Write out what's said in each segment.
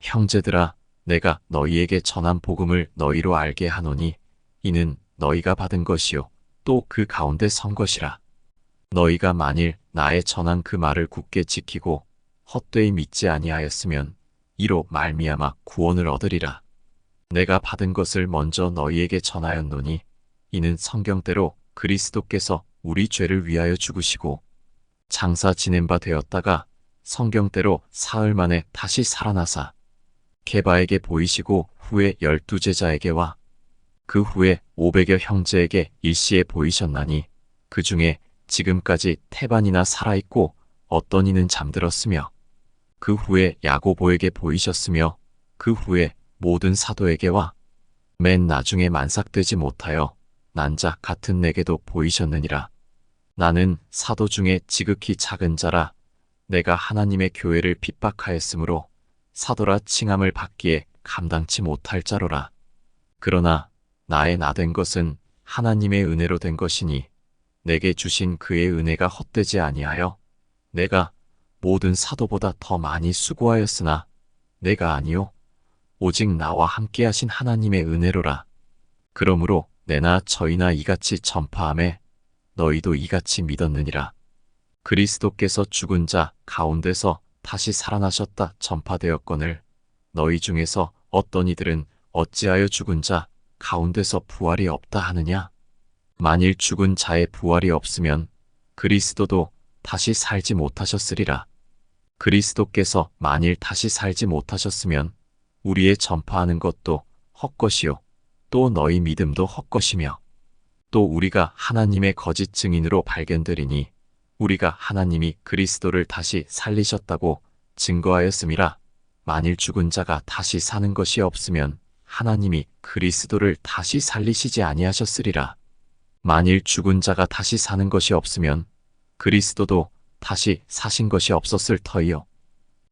형제들아, 내가 너희에게 전한 복음을 너희로 알게 하노니 이는 너희가 받은 것이요 또 그 가운데 선 것이라. 너희가 만일 나의 전한 그 말을 굳게 지키고 헛되이 믿지 아니하였으면 이로 말미암아 구원을 얻으리라. 내가 받은 것을 먼저 너희에게 전하였노니 이는 성경대로 그리스도께서 우리 죄를 위하여 죽으시고 장사 지낸 바 되었다가 성경대로 사흘 만에 다시 살아나사 게바에게 보이시고 후에 12 제자에게와 그 후에 500여 형제에게 일시에 보이셨나니 그 중에 지금까지 태반이나 살아있고 어떤 이는 잠들었으며 그 후에 야고보에게 보이셨으며 그 후에 모든 사도에게와 맨 나중에 만삭되지 못하여 난 자 같은 내게도 보이셨느니라. 나는 사도 중에 지극히 작은 자라 내가 하나님의 교회를 핍박하였으므로 사도라 칭함을 받기에 감당치 못할 자로라. 그러나 나의 나 된 것은 하나님의 은혜로 된 것이니 내게 주신 그의 은혜가 헛되지 아니하여 내가 모든 사도보다 더 많이 수고하였으나 내가 아니요 오직 나와 함께 하신 하나님의 은혜로라. 그러므로 내나 저희나 이같이 전파하매 너희도 이같이 믿었느니라. 그리스도께서 죽은 자 가운데서 다시 살아나셨다 전파되었거늘 너희 중에서 어떤 이들은 어찌하여 죽은 자 가운데서 부활이 없다 하느냐? 만일 죽은 자의 부활이 없으면 그리스도도 다시 살지 못하셨으리라. 그리스도께서 만일 다시 살지 못하셨으면 우리의 전파하는 것도 헛것이요 또 너희 믿음도 헛것이며 또 우리가 하나님의 거짓 증인으로 발견되리니 우리가 하나님이 그리스도를 다시 살리셨다고 증거하였음이라. 만일 죽은 자가 다시 사는 것이 없으면 하나님이 그리스도를 다시 살리시지 아니하셨으리라. 만일 죽은 자가 다시 사는 것이 없으면 그리스도도 다시 사신 것이 없었을 터이요.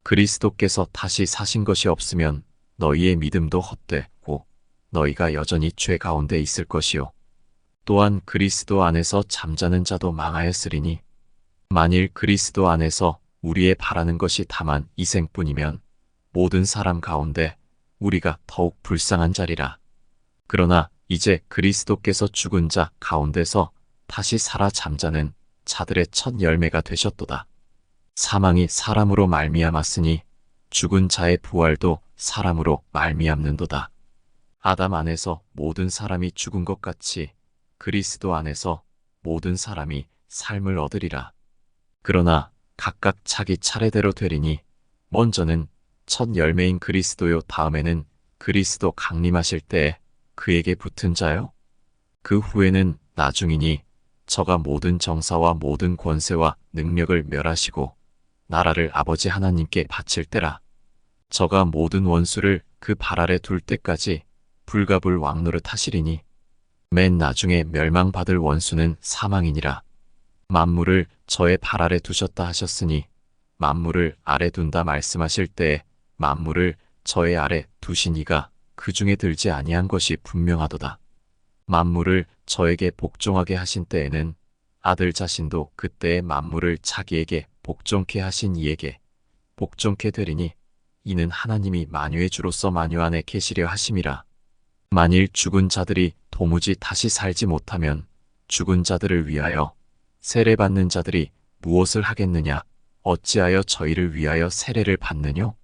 그리스도께서 다시 사신 것이 없으면 너희의 믿음도 헛되고 너희가 여전히 죄 가운데 있을 것이요. 또한 그리스도 안에서 잠자는 자도 망하였으리니 만일 그리스도 안에서 우리의 바라는 것이 다만 이 생뿐이면 모든 사람 가운데 우리가 더욱 불쌍한 자리라. 그러나 이제 그리스도께서 죽은 자 가운데서 다시 살아 잠자는 자들의 첫 열매가 되셨도다. 사망이 사람으로 말미암았으니 죽은 자의 부활도 사람으로 말미암는도다. 아담 안에서 모든 사람이 죽은 것 같이 그리스도 안에서 모든 사람이 삶을 얻으리라. 그러나 각각 자기 차례대로 되리니 먼저는 첫 열매인 그리스도요 다음에는 그리스도 강림하실 때에 그에게 붙은 자요. 그 후에는 나중이니 저가 모든 정사와 모든 권세와 능력을 멸하시고 나라를 아버지 하나님께 바칠 때라. 저가 모든 원수를 그 발 아래 둘 때까지 불가불 왕노릇 하시리니 맨 나중에 멸망받을 원수는 사망이니라. 만물을 저의 발 아래 두셨다 하셨으니 만물을 아래 둔다 말씀하실 때에 만물을 저의 아래 두신 이가 그 중에 들지 아니한 것이 분명하도다. 만물을 저에게 복종하게 하신 때에는 아들 자신도 그때의 만물을 자기에게 복종케 하신 이에게 복종케 되리니 이는 하나님이 만유의 주로서 만유 안에 계시려 하심이라. 만일 죽은 자들이 도무지 다시 살지 못하면 죽은 자들을 위하여 세례받는 자들이 무엇을 하겠느냐? 어찌하여 저희를 위하여 세례를 받느뇨?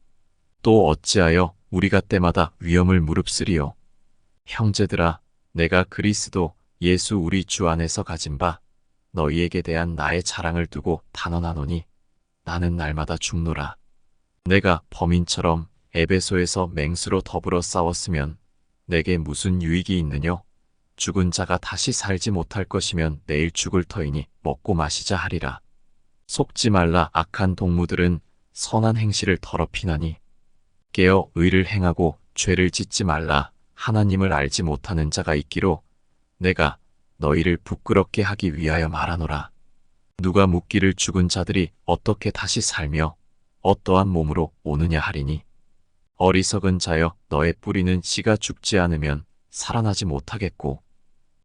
또 어찌하여 우리가 때마다 위험을 무릅쓰리요? 형제들아, 내가 그리스도 예수 우리 주 안에서 가진 바 너희에게 대한 나의 자랑을 두고 단언하노니 나는 날마다 죽노라. 내가 범인처럼 에베소에서 맹수로 더불어 싸웠으면 내게 무슨 유익이 있느뇨? 죽은 자가 다시 살지 못할 것이면 내일 죽을 터이니 먹고 마시자 하리라. 속지 말라. 악한 동무들은 선한 행실을 더럽히나니 깨어 의를 행하고 죄를 짓지 말라. 하나님을 알지 못하는 자가 있기로 내가 너희를 부끄럽게 하기 위하여 말하노라. 누가 묻기를 죽은 자들이 어떻게 다시 살며 어떠한 몸으로 오느냐 하리니 어리석은 자여 너의 뿌리는 씨가 죽지 않으면 살아나지 못하겠고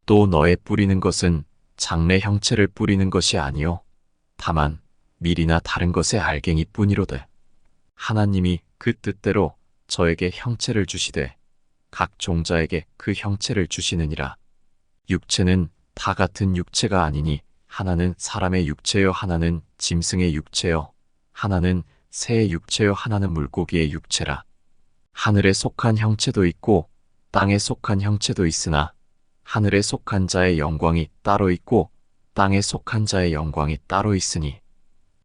또 너의 뿌리는 것은 장래 형체를 뿌리는 것이 아니요 다만 밀이나 다른 것의 알갱이 뿐이로되 하나님이 그 뜻대로 저에게 형체를 주시되 각 종자에게 그 형체를 주시느니라. 육체는 다 같은 육체가 아니니 하나는 사람의 육체요 하나는 짐승의 육체요 하나는 새의 육체요 하나는 물고기의 육체라. 하늘에 속한 형체도 있고 땅에 속한 형체도 있으나 하늘에 속한 자의 영광이 따로 있고 땅에 속한 자의 영광이 따로 있으니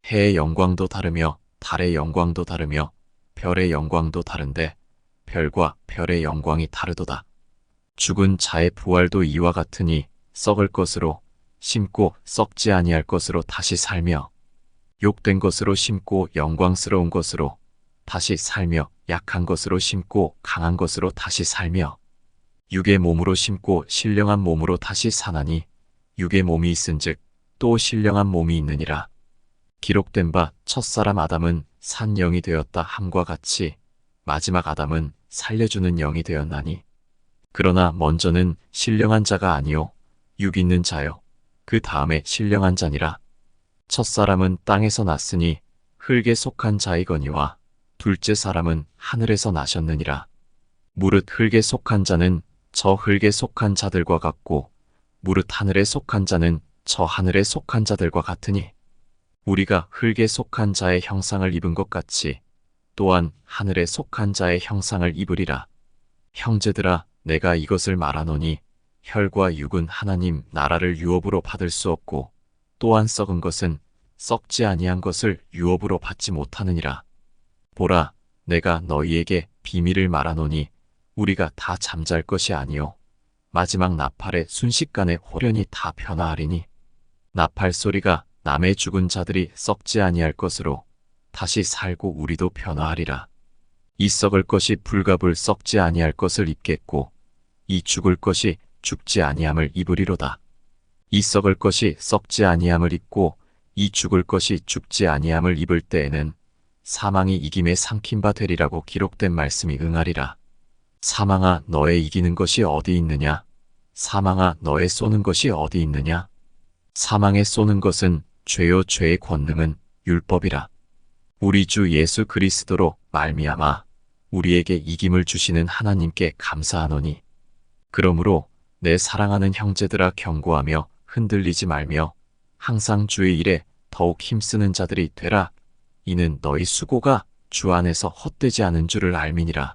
해의 영광도 다르며 달의 영광도 다르며 별의 영광도 다른데 별과 별의 영광이 다르도다. 죽은 자의 부활도 이와 같으니 썩을 것으로 심고 썩지 아니할 것으로 다시 살며 욕된 것으로 심고 영광스러운 것으로 다시 살며 약한 것으로 심고 강한 것으로 다시 살며 육의 몸으로 심고 신령한 몸으로 다시 사나니 육의 몸이 있은즉 또 신령한 몸이 있느니라. 기록된 바 첫사람 아담은 산 영이 되었다 함과 같이 마지막 아담은 살려주는 영이 되었나니 그러나 먼저는 신령한 자가 아니요 육 있는 자요 그 다음에 신령한 자니라. 첫사람은 땅에서 났으니 흙에 속한 자이거니와 둘째 사람은 하늘에서 나셨느니라. 무릇 흙에 속한 자는 저 흙에 속한 자들과 같고 무릇 하늘에 속한 자는 저 하늘에 속한 자들과 같으니 우리가 흙에 속한 자의 형상을 입은 것 같이 또한 하늘에 속한 자의 형상을 입으리라. 형제들아, 내가 이것을 말하노니 혈과 육은 하나님 나라를 유업으로 받을 수 없고 또한 썩은 것은 썩지 아니한 것을 유업으로 받지 못하느니라. 보라, 내가 너희에게 비밀을 말하노니 우리가 다 잠잘 것이 아니요 마지막 나팔의 순식간에 홀연히 다 변화하리니 나팔 소리가 남의 죽은 자들이 썩지 아니할 것으로 다시 살고 우리도 변화하리라. 이 썩을 것이 불갑을 썩지 아니할 것을 입겠고 이 죽을 것이 죽지 아니함을 입으리로다. 이 썩을 것이 썩지 아니함을 입고 이 죽을 것이 죽지 아니함을 입을 때에는 사망이 이김에 삼킨 바 되리라고 기록된 말씀이 응하리라. 사망아, 너의 이기는 것이 어디 있느냐? 사망아, 너의 쏘는 것이 어디 있느냐? 사망에 쏘는 것은 죄요 죄의 권능은 율법이라. 우리 주 예수 그리스도로 말미암아 우리에게 이김을 주시는 하나님께 감사하노니 그러므로 내 사랑하는 형제들아 경고하며 흔들리지 말며 항상 주의 일에 더욱 힘쓰는 자들이 되라. 이는 너희 수고가 주 안에서 헛되지 않은 줄을 알미니라.